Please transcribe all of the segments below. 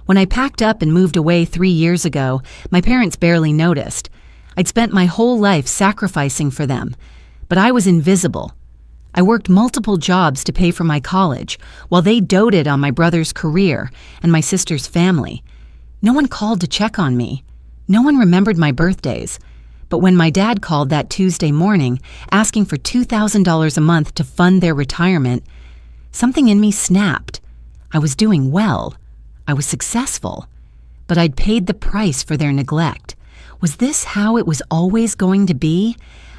When I packed up and moved away 3 years ago, my parents barely noticed. I'd spent my whole life sacrificing for them, but I was invisible. I worked multiple jobs to pay for my college, while they doted on my brother's career and my sister's family. No one called to check on me. No one remembered my birthdays. But when my dad called that Tuesday morning, asking for $2,000 a month to fund their retirement, something in me snapped. I was doing well. I was successful. But I'd paid the price for their neglect. Was this how it was always going to be?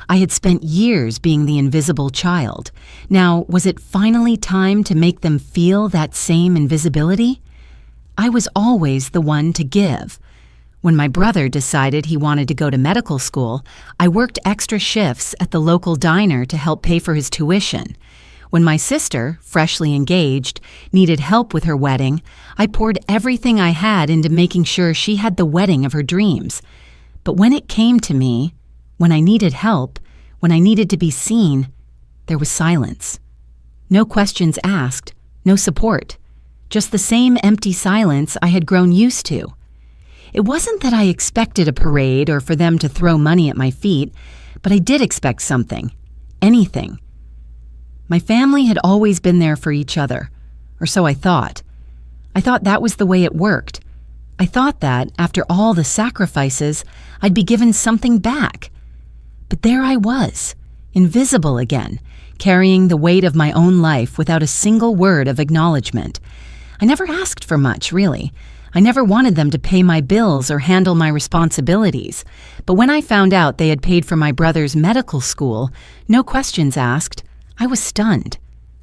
I had spent years being the invisible child. Now, was it finally time to make them feel that same invisibility? I was always the one to give. When my brother decided he wanted to go to medical school, I worked extra shifts at the local diner to help pay for his tuition. When my sister, freshly engaged, needed help with her wedding, I poured everything I had into making sure she had the wedding of her dreams. But when it came to me, when I needed help, when I needed to be seen, there was silence. No questions asked, no support, just the same empty silence I had grown used to. It wasn't that I expected a parade or for them to throw money at my feet, but I did expect something, anything. My family had always been there for each other, or so I thought. I thought that was the way it worked. I thought that, after all the sacrifices, I'd be given something back. But there I was, invisible again, carrying the weight of my own life without a single word of acknowledgement. I never asked for much, really. I never wanted them to pay my bills or handle my responsibilities. But when I found out they had paid for my brother's medical school, no questions asked, I was stunned.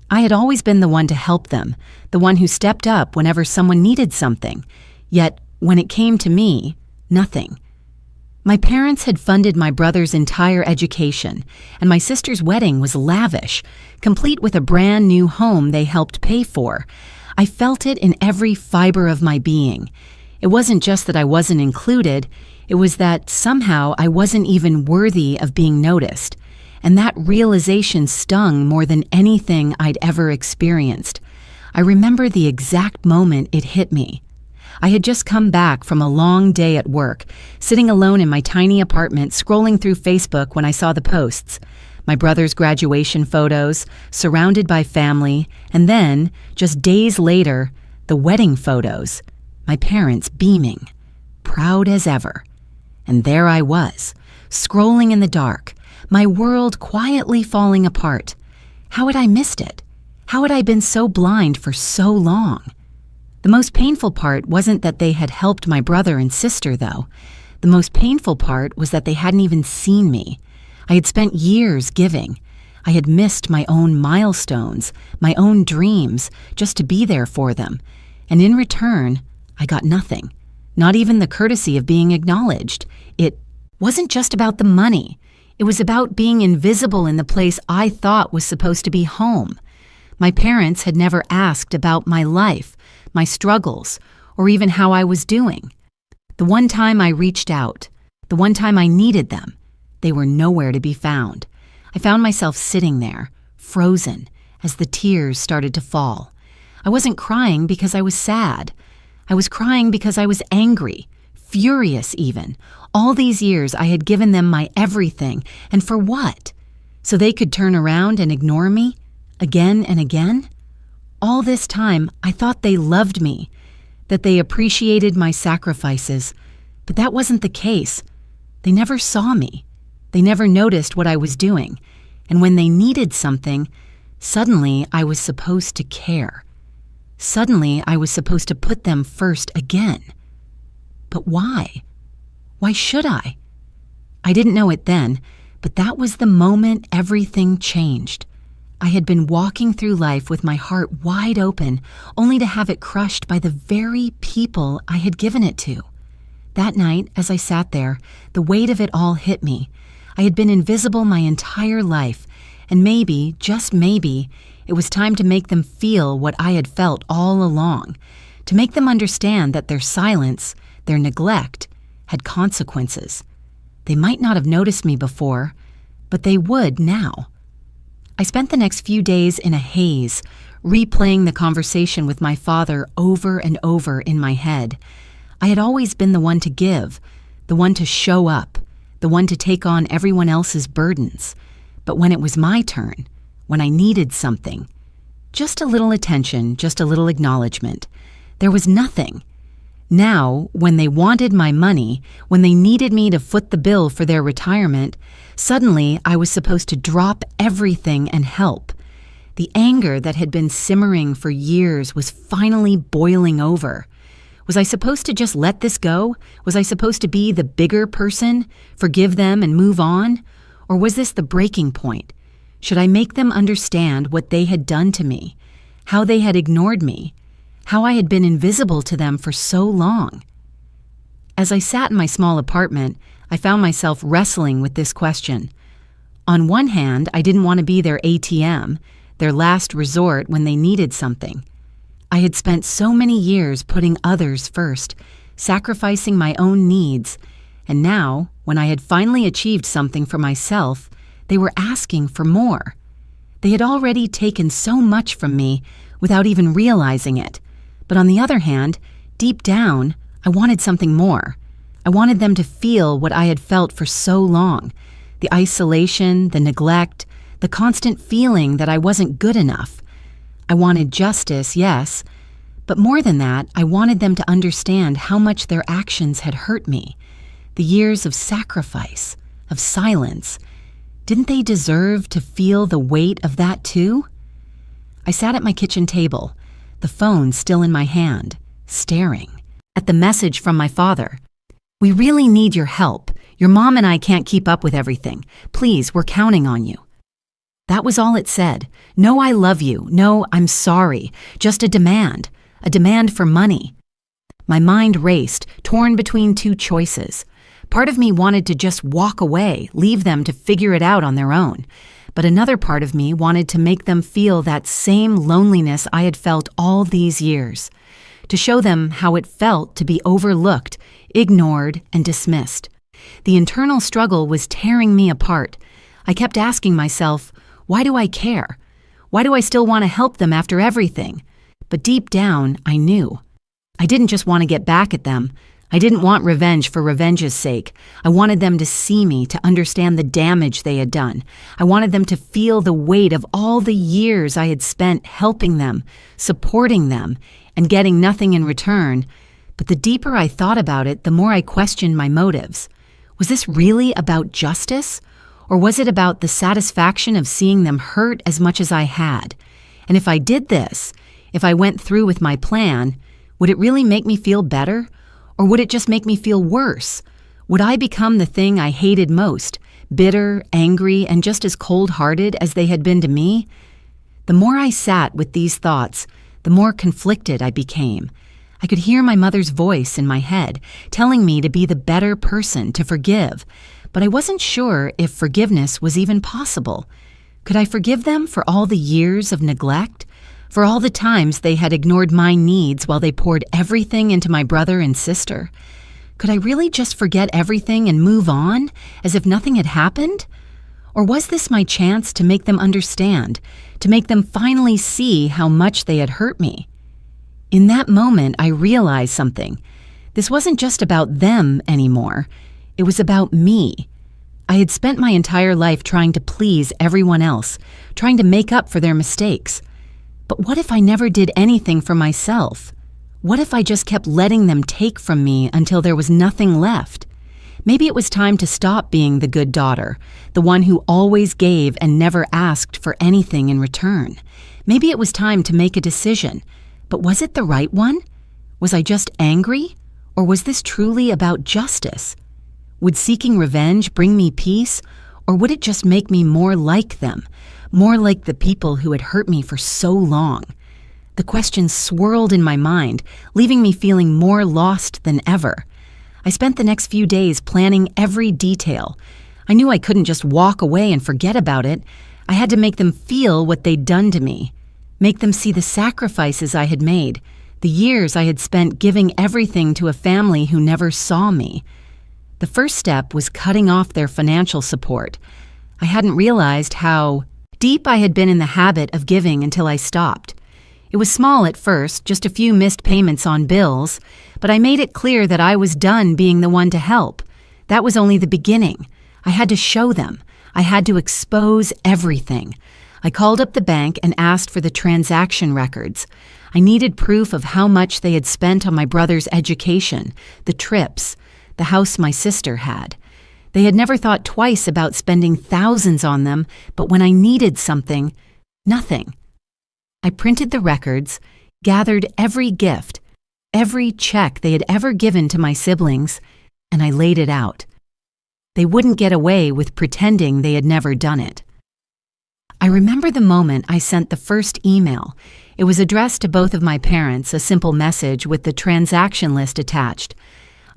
I had always been the one to help them, the one who stepped up whenever someone needed something. Yet, when it came to me, nothing. My parents had funded my brother's entire education, and my sister's wedding was lavish, complete with a brand new home they helped pay for. I felt it in every fiber of my being. It wasn't just that I wasn't included, it was that somehow I wasn't even worthy of being noticed. And that realization stung more than anything I'd ever experienced. I remember the exact moment it hit me. I had just come back from a long day at work, sitting alone in my tiny apartment scrolling through Facebook when I saw the posts. My brother's graduation photos, surrounded by family, and then, just days later, the wedding photos. My parents beaming, proud as ever. And there I was, scrolling in the dark, my world quietly falling apart. How had I missed it? How had I been so blind for so long? The most painful part wasn't that they had helped my brother and sister, though. The most painful part was that they hadn't even seen me. I had spent years giving. I had missed my own milestones, my own dreams, just to be there for them. And in return, I got nothing. Not even the courtesy of being acknowledged. It wasn't just about the money. It was about being invisible in the place I thought was supposed to be home. My parents had never asked about my life, my struggles, or even how I was doing. The one time I reached out, the one time I needed them, they were nowhere to be found. I found myself sitting there, frozen, as the tears started to fall. I wasn't crying because I was sad. I was crying because I was angry, furious even. All these years I had given them my everything, and for what? So they could turn around and ignore me? Again and again? All this time, I thought they loved me, that they appreciated my sacrifices, but that wasn't the case. They never saw me. They never noticed what I was doing, and when they needed something, suddenly I was supposed to care. Suddenly I was supposed to put them first again. But why? Why should I? I didn't know it then, but that was the moment everything changed. I had been walking through life with my heart wide open, only to have it crushed by the very people I had given it to. That night, as I sat there, the weight of it all hit me. I had been invisible my entire life, and maybe, just maybe, it was time to make them feel what I had felt all along, to make them understand that their silence, their neglect, had consequences. They might not have noticed me before, but they would now. I spent the next few days in a haze, replaying the conversation with my father over and over in my head. I had always been the one to give, the one to show up, the one to take on everyone else's burdens. But when it was my turn, when I needed something, just a little attention, just a little acknowledgement, there was nothing. Now, when they wanted my money, when they needed me to foot the bill for their retirement, suddenly I was supposed to drop everything and help. The anger that had been simmering for years was finally boiling over. Was I supposed to just let this go? Was I supposed to be the bigger person, forgive them and move on? Or was this the breaking point? Should I make them understand what they had done to me, how they had ignored me, how I had been invisible to them for so long? As I sat in my small apartment, I found myself wrestling with this question. On one hand, I didn't want to be their ATM, their last resort when they needed something. I had spent so many years putting others first, sacrificing my own needs, and now, when I had finally achieved something for myself, they were asking for more. They had already taken so much from me without even realizing it. But on the other hand, deep down, I wanted something more. I wanted them to feel what I had felt for so long, the isolation, the neglect, the constant feeling that I wasn't good enough. I wanted justice, yes, but more than that, I wanted them to understand how much their actions had hurt me. The years of sacrifice, of silence. Didn't they deserve to feel the weight of that too? I sat at my kitchen table, the phone still in my hand, staring at the message from my father. "We really need your help. Your mom and I can't keep up with everything. Please, we're counting on you." That was all it said. No, I love you. No, I'm sorry. Just a demand for money. My mind raced, torn between two choices. Part of me wanted to just walk away, leave them to figure it out on their own. But another part of me wanted to make them feel that same loneliness I had felt all these years, to show them how it felt to be overlooked, ignored, and dismissed. The internal struggle was tearing me apart. I kept asking myself, why do I care? Why do I still want to help them after everything? But deep down, I knew. I didn't just want to get back at them. I didn't want revenge for revenge's sake. I wanted them to see me, to understand the damage they had done. I wanted them to feel the weight of all the years I had spent helping them, supporting them, and getting nothing in return. But the deeper I thought about it, the more I questioned my motives. Was this really about justice? Or was it about the satisfaction of seeing them hurt as much as I had? And if I did this, if I went through with my plan, would it really make me feel better? Or would it just make me feel worse? Would I become the thing I hated most, bitter, angry, and just as cold-hearted as they had been to me? The more I sat with these thoughts, the more conflicted I became. I could hear my mother's voice in my head, telling me to be the better person, to forgive. But I wasn't sure if forgiveness was even possible. Could I forgive them for all the years of neglect? For all the times they had ignored my needs while they poured everything into my brother and sister? Could I really just forget everything and move on, as if nothing had happened? Or was this my chance to make them understand, to make them finally see how much they had hurt me? In that moment, I realized something. This wasn't just about them anymore. It was about me. I had spent my entire life trying to please everyone else, trying to make up for their mistakes. But what if I never did anything for myself? What if I just kept letting them take from me until there was nothing left? Maybe it was time to stop being the good daughter, the one who always gave and never asked for anything in return. Maybe it was time to make a decision. But was it the right one? Was I just angry? Or was this truly about justice? Would seeking revenge bring me peace? Or would it just make me more like them? More like the people who had hurt me for so long? The questions swirled in my mind, leaving me feeling more lost than ever. I spent the next few days planning every detail. I knew I couldn't just walk away and forget about it. I had to make them feel what they'd done to me. Make them see the sacrifices I had made, the years I had spent giving everything to a family who never saw me. The first step was cutting off their financial support. I hadn't realized how deep I had been in the habit of giving until I stopped. It was small at first, just a few missed payments on bills, but I made it clear that I was done being the one to help. That was only the beginning. I had to show them. I had to expose everything. I called up the bank and asked for the transaction records. I needed proof of how much they had spent on my brother's education, the trips, the house my sister had. They had never thought twice about spending thousands on them, but when I needed something, nothing. I printed the records, gathered every gift, every check they had ever given to my siblings, and I laid it out. They wouldn't get away with pretending they had never done it. I remember the moment I sent the first email. It was addressed to both of my parents, a simple message with the transaction list attached.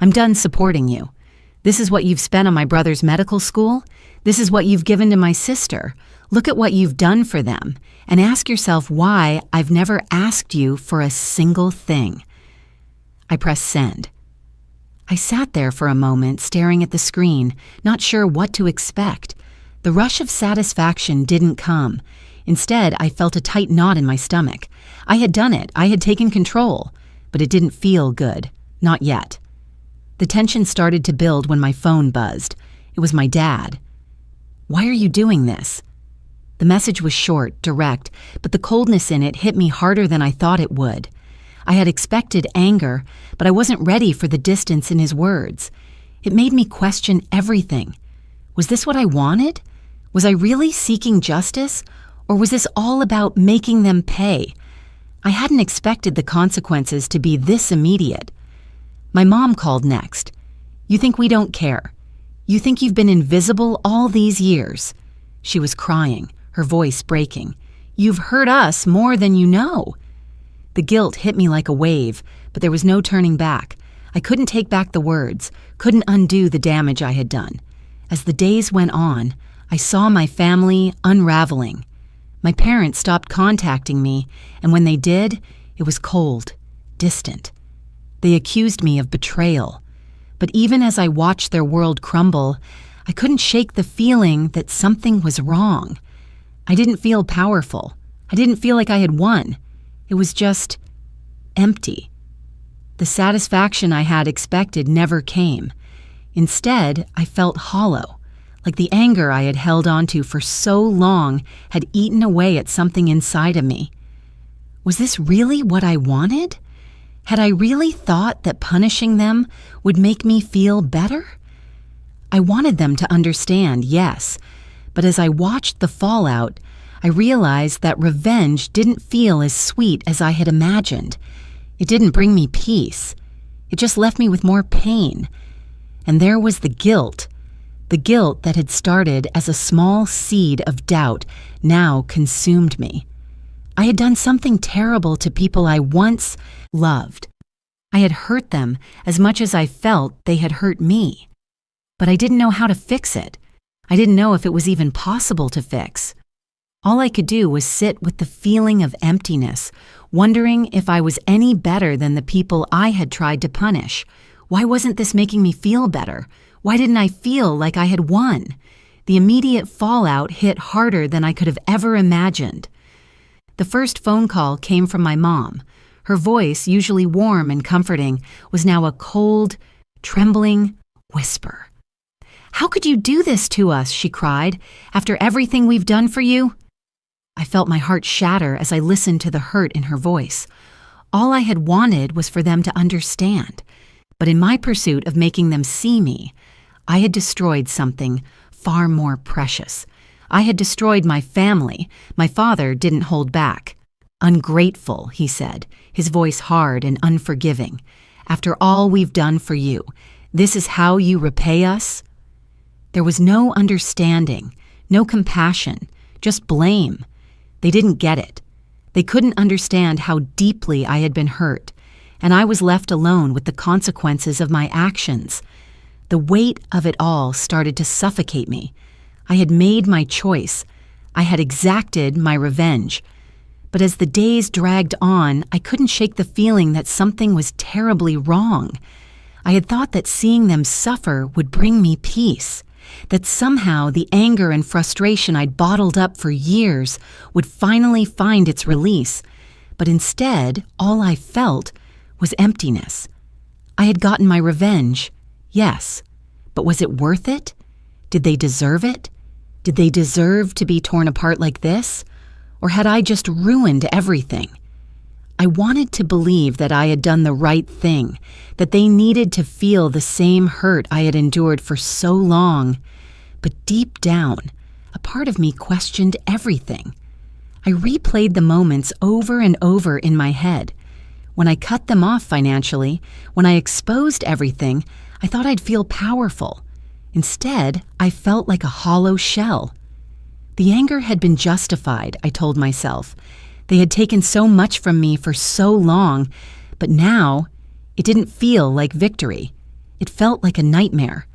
I'm done supporting you. This is what you've spent on my brother's medical school. This is what you've given to my sister. Look at what you've done for them, and ask yourself why I've never asked you for a single thing. I pressed send. I sat there for a moment, staring at the screen, not sure what to expect. The rush of satisfaction didn't come. Instead, I felt a tight knot in my stomach. I had done it. I had taken control. But it didn't feel good. Not yet. The tension started to build when my phone buzzed. It was my dad. Why are you doing this? The message was short, direct, but the coldness in it hit me harder than I thought it would. I had expected anger, but I wasn't ready for the distance in his words. It made me question everything. Was this what I wanted? Was I really seeking justice? Or was this all about making them pay? I hadn't expected the consequences to be this immediate. My mom called next. You think we don't care? You think you've been invisible all these years? She was crying, her voice breaking. You've hurt us more than you know. The guilt hit me like a wave, but there was no turning back. I couldn't take back the words, couldn't undo the damage I had done. As the days went on, I saw my family unraveling. My parents stopped contacting me, and when they did, it was cold, distant. They accused me of betrayal. But even as I watched their world crumble, I couldn't shake the feeling that something was wrong. I didn't feel powerful. I didn't feel like I had won. It was just empty. The satisfaction I had expected never came. Instead, I felt hollow, like the anger I had held onto for so long had eaten away at something inside of me. Was this really what I wanted? Had I really thought that punishing them would make me feel better? I wanted them to understand, yes, but as I watched the fallout, I realized that revenge didn't feel as sweet as I had imagined. It didn't bring me peace. It just left me with more pain. And there was the guilt that had started as a small seed of doubt now consumed me. I had done something terrible to people I once loved. I had hurt them as much as I felt they had hurt me. But I didn't know how to fix it. I didn't know if it was even possible to fix. All I could do was sit with the feeling of emptiness, wondering if I was any better than the people I had tried to punish. Why wasn't this making me feel better? Why didn't I feel like I had won? The immediate fallout hit harder than I could have ever imagined. The first phone call came from my mom. Her voice, usually warm and comforting, was now a cold, trembling whisper. "How could you do this to us?" she cried. "After everything we've done for you?" I felt my heart shatter as I listened to the hurt in her voice. All I had wanted was for them to understand. But in my pursuit of making them see me, I had destroyed something far more precious. I had destroyed my family. My father didn't hold back. "Ungrateful," he said, his voice hard and unforgiving. "After all we've done for you, this is how you repay us?" There was no understanding, no compassion, just blame. They didn't get it. They couldn't understand how deeply I had been hurt, and I was left alone with the consequences of my actions. The weight of it all started to suffocate me. I had made my choice. I had exacted my revenge. But as the days dragged on, I couldn't shake the feeling that something was terribly wrong. I had thought that seeing them suffer would bring me peace, that somehow the anger and frustration I'd bottled up for years would finally find its release. But instead, all I felt was emptiness. I had gotten my revenge, yes, but was it worth it? Did they deserve it? Did they deserve to be torn apart like this? Or had I just ruined everything? I wanted to believe that I had done the right thing, that they needed to feel the same hurt I had endured for so long. But deep down, a part of me questioned everything. I replayed the moments over and over in my head. When I cut them off financially, when I exposed everything, I thought I'd feel powerful. Instead, I felt like a hollow shell. The anger had been justified, I told myself. They had taken so much from me for so long, but now it didn't feel like victory. It felt like a nightmare.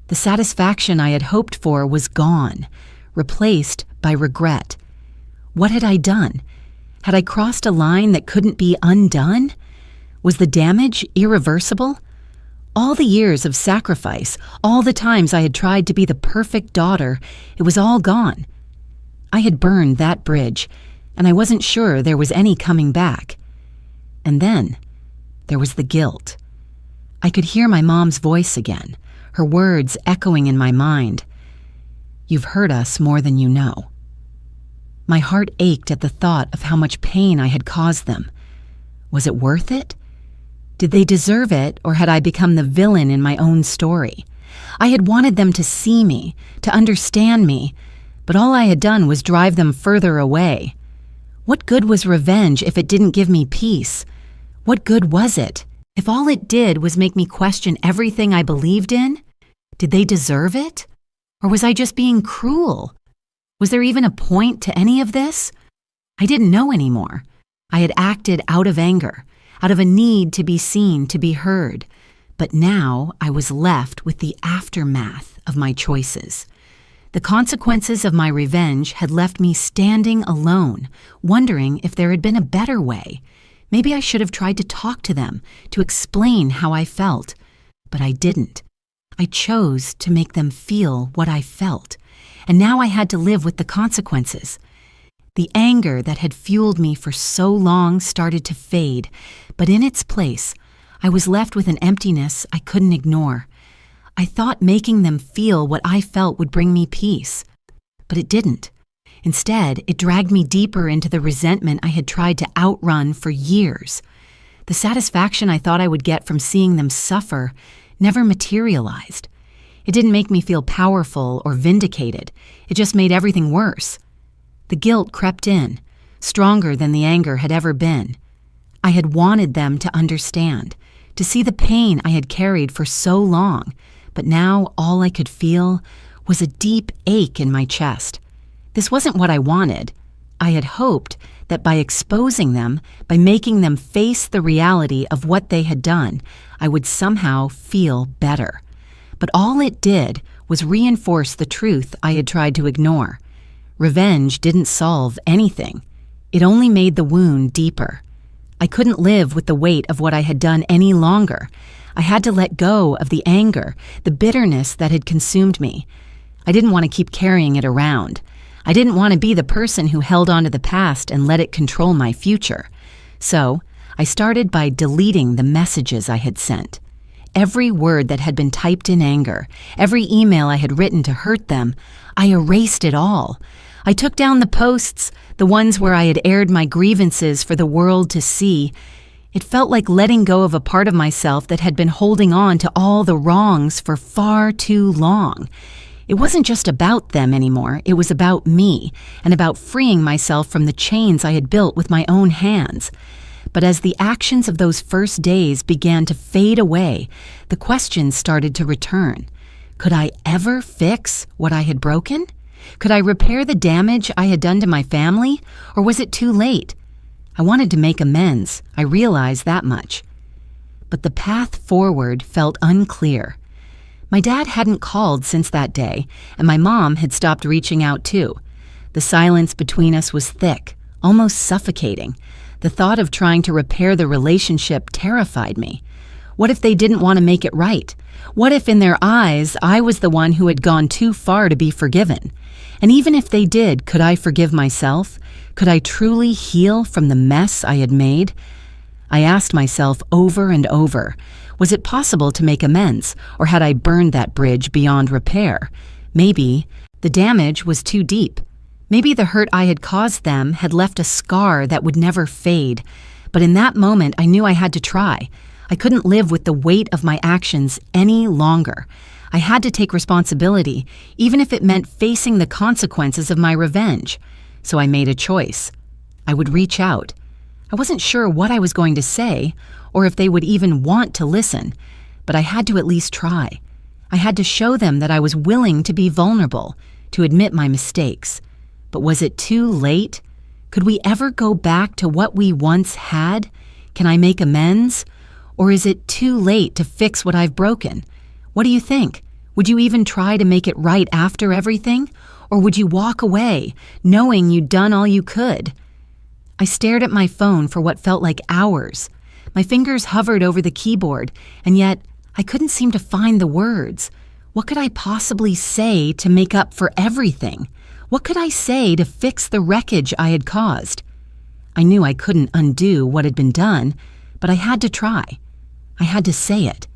The satisfaction I had hoped for was gone, replaced by regret. What had I done? Had I crossed a line that couldn't be undone? Was the damage irreversible? All the years of sacrifice, all the times I had tried to be the perfect daughter, it was all gone. I had burned that bridge, and I wasn't sure there was any coming back. And then there was the guilt. I could hear my mom's voice again, her words echoing in my mind. "You've hurt us more than you know." My heart ached at the thought of how much pain I had caused them. Was it worth it? Did they deserve it, or had I become the villain in my own story? I had wanted them to see me, to understand me, but all I had done was drive them further away. What good was revenge if it didn't give me peace? What good was it if all it did was make me question everything I believed in? Did they deserve it? Or was I just being cruel? Was there even a point to any of this? I didn't know anymore. I had acted out of anger, out of a need to be seen, to be heard. But now I was left with the aftermath of my choices. The consequences of my revenge had left me standing alone, wondering if there had been a better way. Maybe I should have tried to talk to them, to explain how I felt. But I didn't. I chose to make them feel what I felt. And now I had to live with the consequences. The anger that had fueled me for so long started to fade, but in its place, I was left with an emptiness I couldn't ignore. I thought making them feel what I felt would bring me peace, but it didn't. Instead, it dragged me deeper into the resentment I had tried to outrun for years. The satisfaction I thought I would get from seeing them suffer never materialized. It didn't make me feel powerful or vindicated. It just made everything worse. The guilt crept in, stronger than the anger had ever been. I had wanted them to understand, to see the pain I had carried for so long, but now all I could feel was a deep ache in my chest. This wasn't what I wanted. I had hoped that by exposing them, by making them face the reality of what they had done, I would somehow feel better. But all it did was reinforce the truth I had tried to ignore. Revenge didn't solve anything. It only made the wound deeper. I couldn't live with the weight of what I had done any longer. I had to let go of the anger, the bitterness that had consumed me. I didn't want to keep carrying it around. I didn't want to be the person who held on to the past and let it control my future. So, I started by deleting the messages I had sent. Every word that had been typed in anger, every email I had written to hurt them, I erased it all. I took down the posts, the ones where I had aired my grievances for the world to see. It felt like letting go of a part of myself that had been holding on to all the wrongs for far too long. It wasn't just about them anymore, it was about me, and about freeing myself from the chains I had built with my own hands. But as the actions of those first days began to fade away, the questions started to return. Could I ever fix what I had broken? Could I repair the damage I had done to my family, or was it too late? I wanted to make amends, I realized that much. But the path forward felt unclear. My dad hadn't called since that day, and my mom had stopped reaching out too. The silence between us was thick, almost suffocating. The thought of trying to repair the relationship terrified me. What if they didn't want to make it right? What if in their eyes I was the one who had gone too far to be forgiven? And even if they did, could I forgive myself? Could I truly heal from the mess I had made? I asked myself over and over, was it possible to make amends, or had I burned that bridge beyond repair? Maybe the damage was too deep. Maybe the hurt I had caused them had left a scar that would never fade. But in that moment, I knew I had to try. I couldn't live with the weight of my actions any longer. I had to take responsibility, even if it meant facing the consequences of my revenge. So I made a choice. I would reach out. I wasn't sure what I was going to say, or if they would even want to listen, but I had to at least try. I had to show them that I was willing to be vulnerable, to admit my mistakes. But was it too late? Could we ever go back to what we once had? Can I make amends? Or is it too late to fix what I've broken? What do you think? Would you even try to make it right after everything? Or would you walk away, knowing you'd done all you could? I stared at my phone for what felt like hours. My fingers hovered over the keyboard, and yet I couldn't seem to find the words. What could I possibly say to make up for everything? What could I say to fix the wreckage I had caused? I knew I couldn't undo what had been done, but I had to try. I had to say it.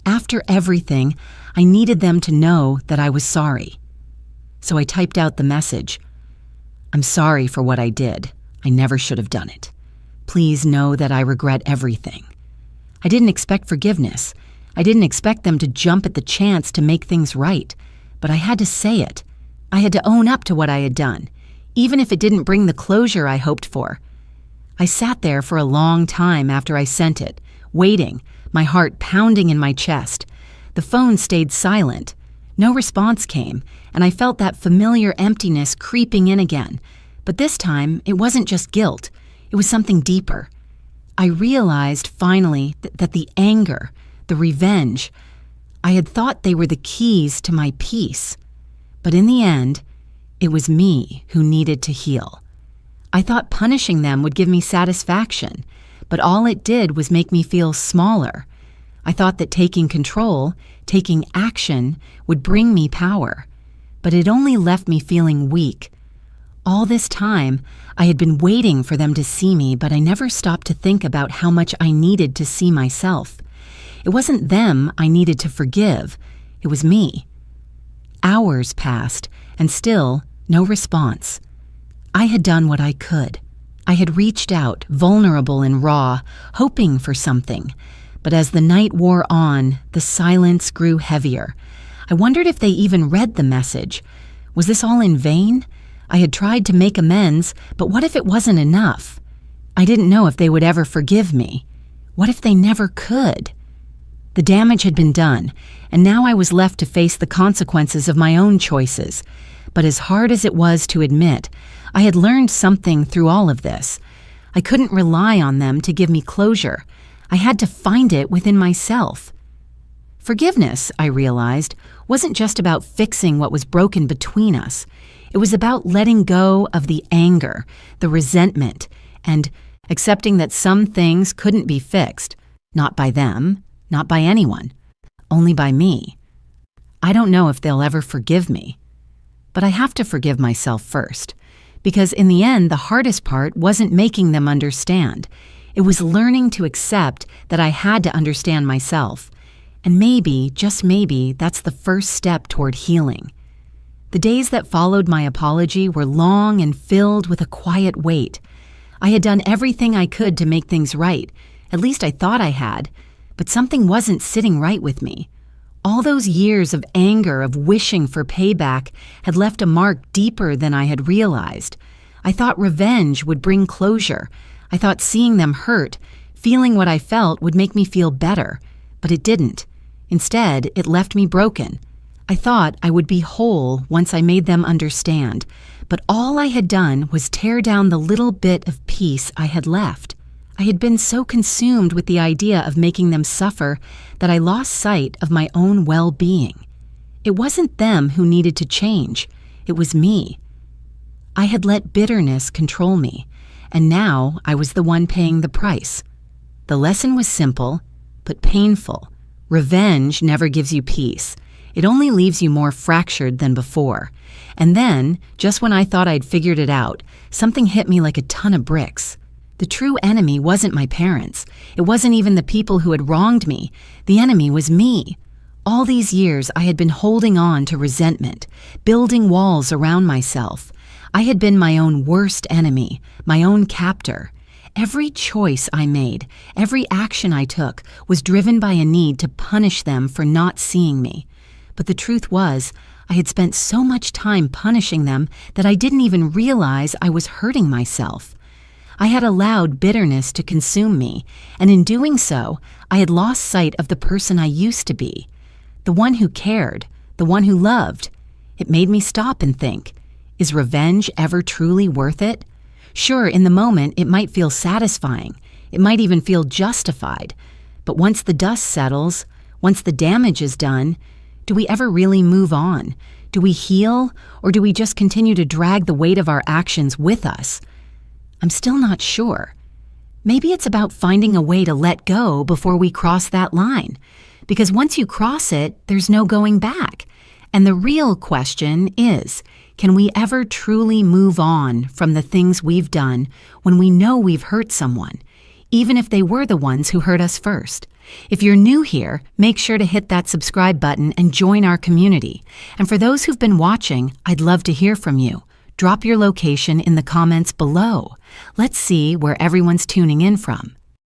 After everything, I needed them to know that I was sorry. So I typed out the message. I'm sorry for what I did. I never should have done it. Please know that I regret everything. I didn't expect forgiveness. I didn't expect them to jump at the chance to make things right, but I had to say it. I had to own up to what I had done, even if it didn't bring the closure I hoped for. I sat there for a long time after I sent it, waiting, my heart pounding in my chest. The phone stayed silent. No response came, and I felt that familiar emptiness creeping in again. But this time, it wasn't just guilt. It was something deeper. I realized finally that the anger, the revenge, I had thought they were the keys to my peace. But in the end, it was me who needed to heal. I thought punishing them would give me satisfaction, but all it did was make me feel smaller. I thought that taking control, taking action, would bring me power, but it only left me feeling weak. All this time, I had been waiting for them to see me, but I never stopped to think about how much I needed to see myself. It wasn't them I needed to forgive. It was me. Hours passed, and still no response. I had done what I could. I had reached out, vulnerable and raw, hoping for something. But as the night wore on, the silence grew heavier. I wondered if they even read the message. Was this all in vain? I had tried to make amends, but what if it wasn't enough? I didn't know if they would ever forgive me. What if they never could? The damage had been done, and now I was left to face the consequences of my own choices. But as hard as it was to admit, I had learned something through all of this. I couldn't rely on them to give me closure. I had to find it within myself. Forgiveness, I realized, wasn't just about fixing what was broken between us. It was about letting go of the anger, the resentment, and accepting that some things couldn't be fixed, not by them, not by anyone, only by me. I don't know if they'll ever forgive me, but I have to forgive myself first, because in the end, the hardest part wasn't making them understand. It was learning to accept that I had to understand myself. And maybe, just maybe, that's the first step toward healing. The days that followed my apology were long and filled with a quiet weight. I had done everything I could to make things right. At least I thought I had. But something wasn't sitting right with me. All those years of anger, of wishing for payback, had left a mark deeper than I had realized. I thought revenge would bring closure. I thought seeing them hurt, feeling what I felt, would make me feel better. But it didn't. Instead, it left me broken. I thought I would be whole once I made them understand, but all I had done was tear down the little bit of peace I had left. I had been so consumed with the idea of making them suffer that I lost sight of my own well-being. It wasn't them who needed to change. It was me. I had let bitterness control me, and now I was the one paying the price. The lesson was simple, but painful. Revenge never gives you peace. It only leaves you more fractured than before. And then, just when I thought I'd figured it out, something hit me like a ton of bricks. The true enemy wasn't my parents. It wasn't even the people who had wronged me. The enemy was me. All these years, I had been holding on to resentment, building walls around myself. I had been my own worst enemy, my own captor. Every choice I made, every action I took, was driven by a need to punish them for not seeing me. But the truth was, I had spent so much time punishing them that I didn't even realize I was hurting myself. I had allowed bitterness to consume me, and in doing so, I had lost sight of the person I used to be. The one who cared, the one who loved. It made me stop and think, is revenge ever truly worth it? Sure, in the moment, it might feel satisfying. It might even feel justified. But once the dust settles, once the damage is done, do we ever really move on? Do we heal, or do we just continue to drag the weight of our actions with us? I'm still not sure. Maybe it's about finding a way to let go before we cross that line. Because once you cross it, there's no going back. And the real question is, can we ever truly move on from the things we've done when we know we've hurt someone, even if they were the ones who hurt us first? If you're new here, make sure to hit that subscribe button and join our community. And for those who've been watching, I'd love to hear from you. Drop your location in the comments below. Let's see where everyone's tuning in from.